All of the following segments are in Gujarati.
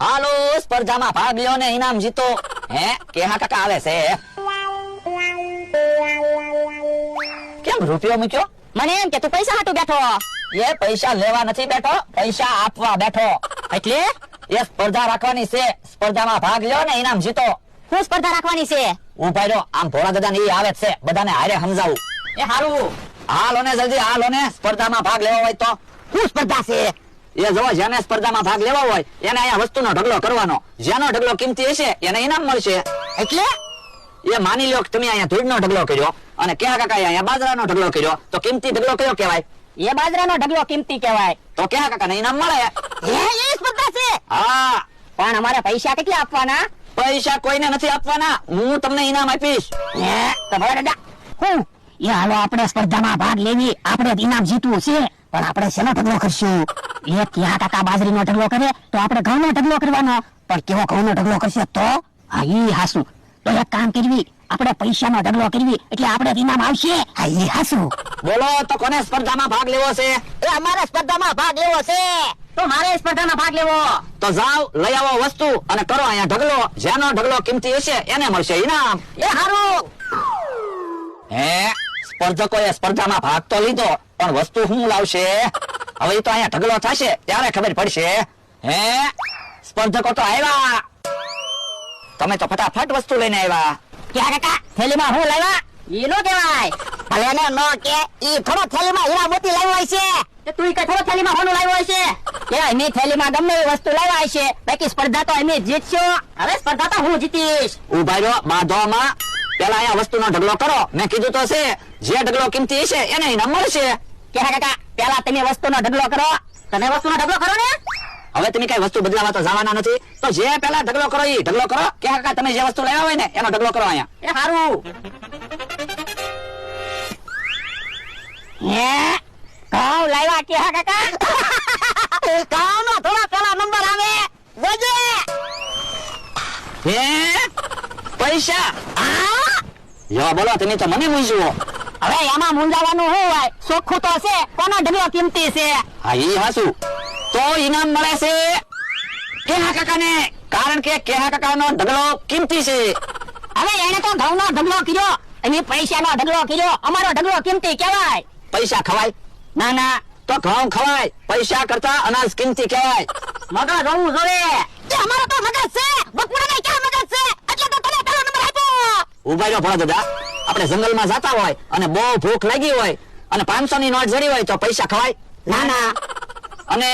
હાલો સ્પર્ધામાં ભાગ લ્યો ને ઇનામ જીતો. હે કેહા કાકા આવે છે. કેમ રૂપિયો મૂક્યો? મને એમ કે તું પૈસા હાટુ બેઠો. એ પૈસા લેવા નથી બેઠો, પૈસા આપવા બેઠો. એટલે એ સ્પર્ધા રાખવાની છે, સ્પર્ધામાં ભાગ લ્યો ને ઇનામ જીતો. હું સ્પર્ધા રાખવાની છે? ઉભા રહ્યો, આમ ભોળા દાદા ને ઈ આવે જ છે, બધાને હારે સમજાવું. એ હારું. હાલો ને જલ્દી હાલો ને, સ્પર્ધામાં ભાગ લેવો હોય તો. શું સ્પર્ધા છે? એ જો જેને સ્પર્ધામાં ભાગ લેવો હોય એને અહીંયા વસ્તુનો ઢગલો કરવાનો. જેનો ઢગલો કિંમતી હશે એને ઇનામ મળશે. એટલે એ માની લ્યો કે તમે અહીંયા ધૂળનો ઢગલો કર્યો અને કેહા કાકા અહીંયા બાજરાનો ઢગલો કર્યો, તો કિંમતી ઢગલો કયો કહેવાય? એ બાજરાનો ઢગલો કિંમતી કહેવાય. તો કેહા કાકાને ઇનામ મળે. એ સ્પર્ધા છે? હા, પણ અમારે પૈસા કેટલા આપવાના? પૈસા કોઈને નથી આપવાના, હું તમને ઇનામ આપીશ. હે તો ભલે દાદા. હું એ હાલો આપણે સ્પર્ધામાં ભાગ લેવી, આપણે ઇનામ જીતવું છે. પણ આપણે શેનો ઢગલો કરશું? એ ક્યાં કાકા બાજરીનો ઢગલો કરે તો આપણે ઘઉંનો ઢગલો કરવાનો. પણ કેવો ઘઉંનો ઢગલો કરશે તો? હા ઈ હાસુ. તો એક કામ કરવી, આપણે પૈસાનો ઢગલો કરવી એટલે આપણે ઇનામ આવશે. હા ઈ હાસુ. બોલો તો કોને સ્પર્ધામાં ભાગ લેવો છે? એ અમારે સ્પર્ધામાં ભાગ લેવો છે. તો મારે સ્પર્ધામાં ભાગ લેવો. તો જાઓ લઈ આવો વસ્તુ અને કરો અહીંયા ઢગલો. જેનો ઢગલો કિંમતી હશે એને મળશે ઇનામ. એ હારું. હે સ્પર્ધકોએ સ્પર્ધામાં ભાગ તો લીધો, પણ વસ્તુ શું લાવશે? હવે ઈ તો અહીંયા ઢગલો થશે ત્યારે ખબર પડશે. હે સ્પર્ધકો તો આવ્યા, તમે તો ફટાફટ વસ્તુ લઈને આવ્યા. ક્યાં કાકા થેલીમાં હું લાવ્યા? ઈ નો કહેવાય. ભલે ને નો કે ઈ થોડો થેલીમાં હીરા મોતી લાવ્યો હશે. તે તું કે થોડો થેલીમાં હોનું લાવ્યો હશે? કે એની થેલીમાં ગમે એવી વસ્તુ લાવ્યા હશે. બાકી સ્પર્ધા તો અમે જીતશો. હવે સ્પર્ધા તો હું જીતીશ. ઉભા રહ્યો બાંધવામાં, પેલા અહીંયા વસ્તુનો ઢગલો કરો. મેં કીધું તો છે, જે ઢગલો કિંમતી હશે એને ઇનામ મળશે. ક્યાં કાકા પેલા તમે વસ્તુનો ઢગલો કરો. તમે વસ્તુનો ઢગલો કરો ને. હવે તમે કઈ વસ્તુ બદલાવા તો જવાના નથી, તો જે પેલા ઢગલો કરો ઈ ઢગલો કરો. કે કાકા તમે જે વસ્તુ લાવ્યા હોય ને એનો ઢગલો કરો અહીંયા. એ હારું. હે કાવ લાવ્યા કે હા કાકા? કાવનો થોડા પેલા નંબર આવે જોજે. હે પૈસા? હા યો બોલો, તમે તો મને મૂંઝવો. હવે એમાં મૂંઝાવાનું શું હોય? ચોખ્ખું તો છે કોનો ઢગલો કિંમતી છે. હા ઈ હાસુ. તો ઇનામ મળે છે કેહા કાકાને, કારણ કે કેહા કાકાનો ઢગલો કિંમતી છે. હવે એને તો ઘઉંનો ઢગલો કર્યો અને પૈસાનો ઢગલો કર્યો. અમારો ઢગલો કિંમતી કહેવાય. પૈસા ખવાય? ના ના તો ઘઉં ખવાય. પૈસા કરતા અનાજ કિંમતી કહેવાય. મગજ હોવું જોવે. અમારો તો મગજ છે. બકુડાને ક્યાં મગજ છે? એટલે તો તને પેલો નંબર આપ્યો. ઉભા રહ્યો ભોળા દાદા, આપણે જંગલમાં જતા હોય અને બહુ ભૂખ લાગી હોય અને 500 ની નોટ જડી હોય તો પૈસા ખવાય? ના ના. અને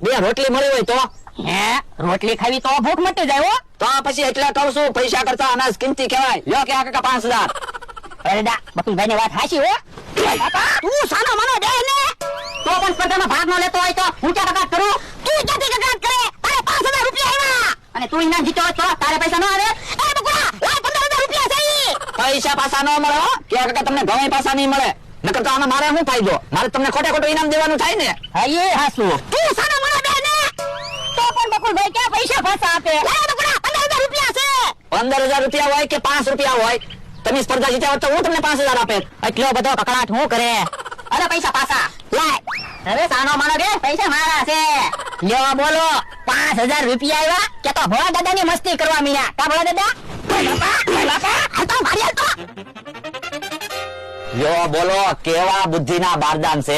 2 રોટલી મળી હોય તો? હે રોટલી ખાવી તો ભૂખ મટી જાય હો. તો પછી એટલે કહું છું, પૈસા કરતા અનાજ કિંમતી કહેવાય. લ્યો કે કાકા 5000. અરે દા બકુલભાઈ ની વાત હાચી હો. તું સાનો મને દે ને. તો પણ સ્પર્ધામાં ભાગ ન લેતો હોય તો હું ક્યાં કગાટ કરું? તું ક્યાંથી કગાટ કરે? તારે 5000 રૂપિયા આવ્યા અને તું ઇનામ જીત્યો હોય તો તારે પૈસા ન આવે? એ બકુડા લાય 15000 રૂપિયા છે ઈ. પૈસા પાછા ન મળે હો. કે કાકા તમને ઘઉં પાછા નહીં મળે. નકર તો આમાં મારે શું ફાયદો? મારે તમને ખોટે ખોટું ઇનામ દેવાનું થાય ને. હા એ હાસુ. તું સાનો મને દે ને. તો પણ બકુલભાઈ ક્યાં પૈસા પાછા આપે? લાય બકુડા 15000 રૂપિયા છે. 15000 રૂપિયા હોય કે 5 રૂપિયા હોય, તમે સ્પર્ધા જીત્યા હોત તો હું તમને 5000 આપે. એટલો બધો કકડાટ હું કરે? અરે પૈસા પાછા લાય. હવે સાનો માનો કે પૈસા મારા છે. લ્યો બોલો 5000 રૂપિયા આવ્યા કે તો ભોળા દાદા ની મસ્તી કરવા મીયા? કા ભોળા દાદા? બાપા આ તો મારી હાલ તો. લ્યો બોલો, કેવા બુદ્ધિના બારદાન છે.